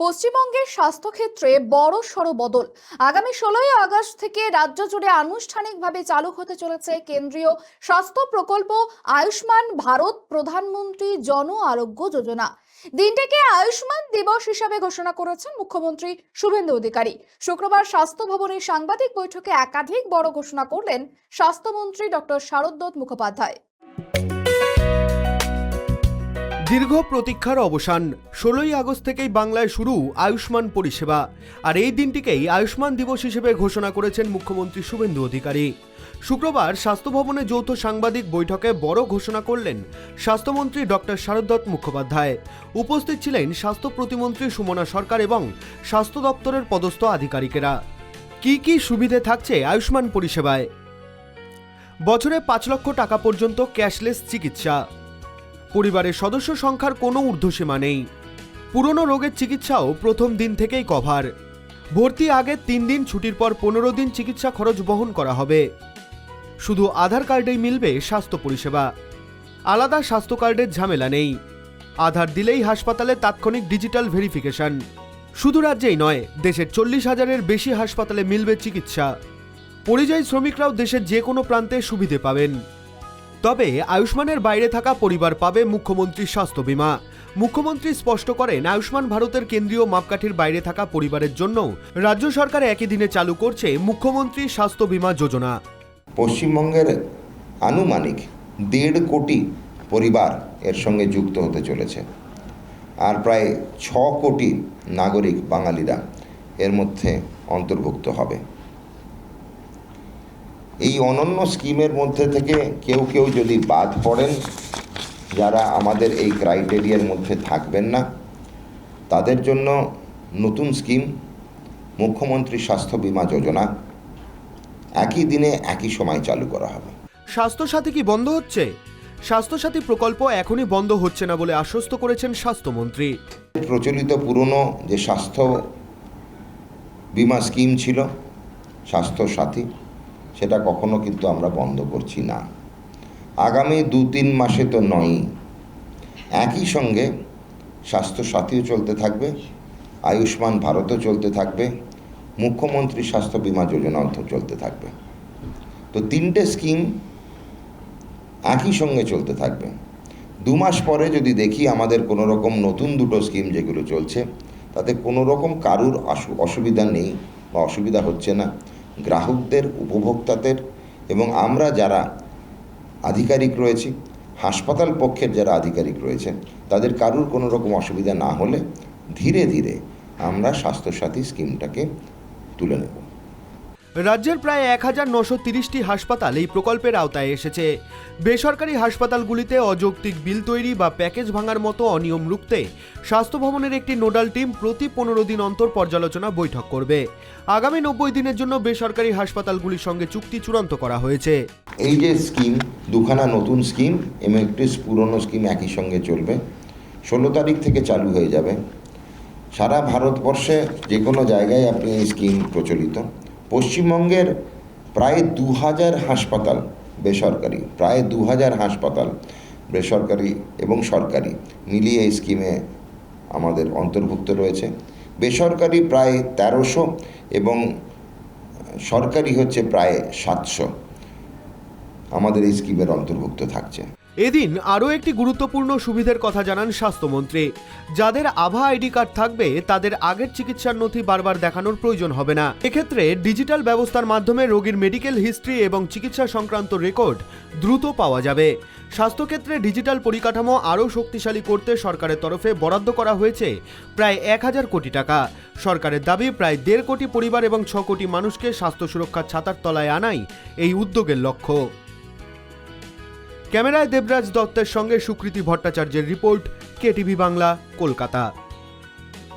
পশ্চিমবঙ্গের স্বাস্থ্যক্ষেত্রে বড় সড় বদল। আগামী 16ই আগস্ট থেকে রাজ্য জুড়ে আনুষ্ঠানিকভাবে চালু হতে চলেছে কেন্দ্রীয় স্বাস্থ্য প্রকল্প আয়ুষ্মান ভারত প্রধানমন্ত্রী জন আরোগ্য যোজনা। দিনটিকে আয়ুষ্মান দিবস হিসাবে ঘোষণা করেছেন মুখ্যমন্ত্রী শুভেন্দু অধিকারী। শুক্রবার স্বাস্থ্য ভবনের সাংবাদিক বৈঠকে একাধিক বড় ঘোষণা করলেন স্বাস্থ্যমন্ত্রী ডক্টর শারদত্ত মুখোপাধ্যায়। দীর্ঘ প্রতীক্ষার অবসান। 16ই আগস্ট থেকেই বাংলায় শুরু আয়ুষ্মান পরিষেবা, আর এই দিনটিকেই আয়ুষ্মান দিবস হিসেবে ঘোষণা করেছেন মুখ্যমন্ত্রী শুভেন্দু অধিকারী। শুক্রবার স্বাস্থ্য ভবনে যৌথ সাংবাদিক বৈঠকে বড় ঘোষণা করলেন স্বাস্থ্যমন্ত্রী ডক্টর শারদত্ত মুখোপাধ্যায়। উপস্থিত ছিলেন স্বাস্থ্য প্রতিমন্ত্রী সুমনা সরকার এবং স্বাস্থ্য দপ্তরের পদস্থ আধিকারিকেরা। কি কি সুবিধে থাকছে আয়ুষ্মান পরিষেবায়? বছরে 5 লক্ষ টাকা পর্যন্ত ক্যাশলেস চিকিৎসা, পরিবারের সদস্য সংখ্যার কোনো ঊর্ধ্বসীমা নেই, পুরনো রোগের চিকিৎসাও প্রথম দিন থেকেই কভার, ভর্তি আগে 3 দিন, ছুটির পর 15 দিন চিকিৎসা খরচ বহন করা হবে। শুধু আধার কার্ডেই মিলবে স্বাস্থ্য পরিষেবা, আলাদা স্বাস্থ্য কার্ডের ঝামেলা নেই। আধার দিলেই হাসপাতালে তাৎক্ষণিক ডিজিটাল ভেরিফিকেশন। শুধু রাজ্যেই নয়, দেশের 40,000-এর বেশি হাসপাতালে মিলবে চিকিৎসা। পরিযায়ী শ্রমিকরাও দেশের যে কোনো প্রান্তে সুবিধে পাবেন। তবে আয়ুষ্মানের বাইরে থাকা পরিবার পাবে মুখ্যমন্ত্রীর স্বাস্থ্য বীমা। মুখ্যমন্ত্রী স্পষ্ট করেন, আয়ুষ্মান ভারতের কেন্দ্রীয় মাপকাঠির বাইরে থাকা পরিবারের জন্য রাজ্য সরকার একই দিনে চালু করছে মুখ্যমন্ত্রী স্বাস্থ্য বীমা যোজনা। পশ্চিমবঙ্গের আনুমানিক 1.5 কোটি পরিবার এর সঙ্গে যুক্ত হতে চলেছে, আর প্রায় 6 কোটি নাগরিক বাঙালিরা এর মধ্যে অন্তর্ভুক্ত হবে। এই অনন্য স্কিমের মধ্যে থেকে কেউ যদি বাদ পড়েন, যারা আমাদের এই ক্রাইটেরিয়ার মধ্যে থাকবেন না, তাদের জন্য নতুন স্কিম মুখ্যমন্ত্রী স্বাস্থ্য বীমা যোজনা একই দিনে একই সময় চালু করা হবে। স্বাস্থ্যসাথী কি বন্ধ হচ্ছে? স্বাস্থ্যসাথী প্রকল্প এখনই বন্ধ হচ্ছে না বলে আশ্বস্ত করেছেন স্বাস্থ্যমন্ত্রী। প্রচলিত পুরনো যে স্বাস্থ্য বীমা স্কিম ছিল স্বাস্থ্য সাথী, সেটা কখনো কিন্তু আমরা বন্ধ করছি না। আগামী 2-3 মাসে তো নয়ই, একই সঙ্গে স্বাস্থ্য সাথীও চলতে থাকবে, আয়ুষ্মান ভারতও চলতে থাকবে, মুখ্যমন্ত্রী স্বাস্থ্য বীমা যোজনাও চলতে থাকবে। তো 3টে স্কিম একই সঙ্গে চলতে থাকবে। 2 মাস পরে যদি দেখি আমাদের কোনো রকম নতুন 2টো স্কিম যেগুলো চলছে, তাতে কোনো রকম কারুর অসুবিধা নেই বা অসুবিধা হচ্ছে না, গ্রাহকদের, উপভোক্তাদের এবং আমরা যারা আধিকারিক রয়েছি, হাসপাতাল পক্ষের যারা আধিকারিক রয়েছে, তাদের কারুর কোনো রকম অসুবিধা না হলে ধীরে ধীরে আমরা স্বাস্থ্যসাথী স্কিমটাকে তুলে নেব। রাজ্যের প্রায় 1930টি হাসপাতাল এই প্রকল্পের আওতায় এসেছে। বেসরকারি হাসপাতালগুলিতে অযৌক্তিক বিল তৈরি বা প্যাকেজ ভাঙার মতো অনিয়ম রুখতে স্বাস্থ্য ভবনের একটি নোডাল টিম প্রতি 15 দিন অন্তর পর্যালোচনা বৈঠক করবে। আগামী 90 দিনের জন্য বেসরকারি হাসপাতালগুলির সঙ্গে চুক্তি চূড়ান্ত করা হয়েছে। এই যে স্কিম, 2খানা নতুন স্কিম এবং একটি পুরনো স্কিম একই সঙ্গে চলবে। 16 তারিখ থেকে চালু হয়ে যাবে। সারা ভারতবর্ষে যে কোনো জায়গায় আপনি এই স্কিম প্রচলিত। পশ্চিমবঙ্গের প্রায় 2000 হাসপাতাল বেসরকারি, প্রায় 2000 হাসপাতাল বেসরকারি এবং সরকারি মিলিয়ে এই স্কিমে আমাদের অন্তর্ভুক্ত রয়েছে। বেসরকারি প্রায় 1300 এবং সরকারি হচ্ছে প্রায় 700 আমাদের এই স্কিমের অন্তর্ভুক্ত থাকছে। এদিন আরও একটি গুরুত্বপূর্ণ সুবিধার কথা জানান স্বাস্থ্যমন্ত্রী। যাদের আভা আইডি কার্ড থাকবে, তাদের আগের চিকিৎসার নথি বারবার দেখানোর প্রয়োজন হবে না। এক্ষেত্রে ডিজিটাল ব্যবস্থার মাধ্যমে রোগীর মেডিকেল হিস্ট্রি এবং চিকিৎসা সংক্রান্ত রেকর্ড দ্রুত পাওয়া যাবে। স্বাস্থ্যক্ষেত্রে ডিজিটাল পরিকাঠামো আরও শক্তিশালী করতে সরকারের তরফে বরাদ্দ করা হয়েছে প্রায় 1000 কোটি টাকা। সরকারের দাবি, প্রায় 1.5 কোটি পরিবার এবং 6 কোটি মানুষকে স্বাস্থ্য সুরক্ষার ছাতার তলায় আনাই এই উদ্যোগের লক্ষ্য। ক্যামেরায় দেবরাজ দত্তের সঙ্গে সুকৃতি ভট্টাচার্যের রিপোর্ট, কেটিভি বাংলা, কলকাতা।